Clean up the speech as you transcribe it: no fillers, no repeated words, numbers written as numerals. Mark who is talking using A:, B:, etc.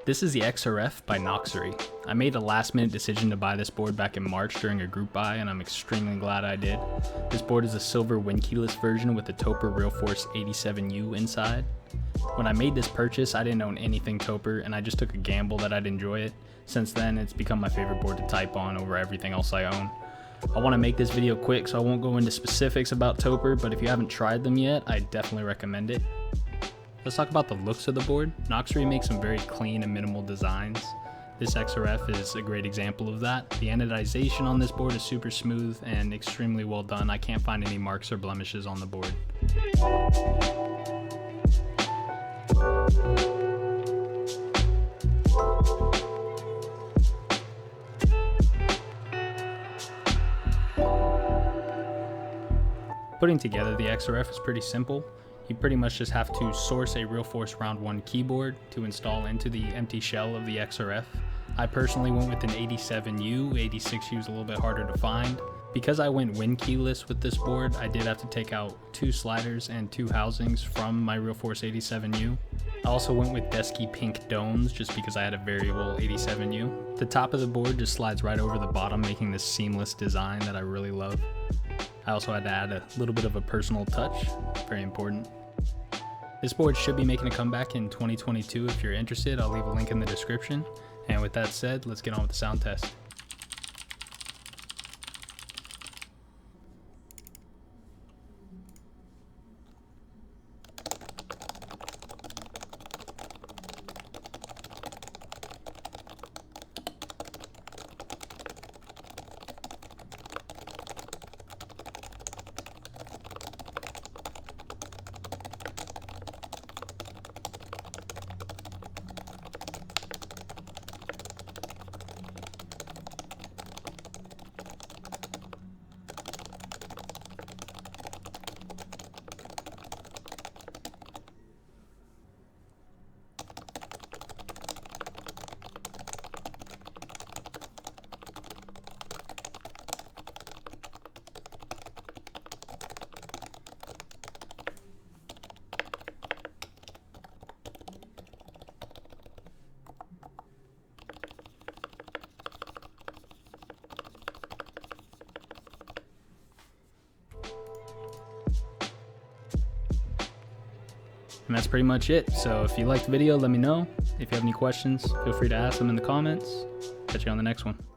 A: This is the XRF by Noxary. I made a last minute decision to buy this board back in March during a group buy, and I'm extremely glad I did. This board is a silver wind keyless version with the Topre Realforce 87U inside. When I made this purchase, I didn't own anything Topre, and I just took a gamble that I'd enjoy it. Since then, it's become my favorite board to type on over everything else I own. I want to make this video quick, so I won't go into specifics about Topre, but if you haven't tried them yet, I definitely recommend it. Let's talk about the looks of the board. Noxary makes some very clean and minimal designs. This XRF is a great example of that. The anodization on this board is super smooth and extremely well done. I can't find any marks or blemishes on the board. Putting together the XRF is pretty simple. You pretty much just have to source a Realforce Round 1 keyboard to install into the empty shell of the XRF. I personally went with an 87U, 86U is a little bit harder to find. Because I went wind keyless with this board, I did have to take out 2 sliders and 2 housings from my Realforce 87U. I also went with Deskey pink domes just because I had a variable 87U. The top of the board just slides right over the bottom, making this seamless design that I really love. I also had to add a little bit of a personal touch, very important. This board should be making a comeback in 2022. If you're interested, I'll leave a link in the description. And with that said, let's get on with the sound test. And that's pretty much it. So if you liked the video, let me know. If you have any questions, feel free to ask them in the comments. Catch you on the next one.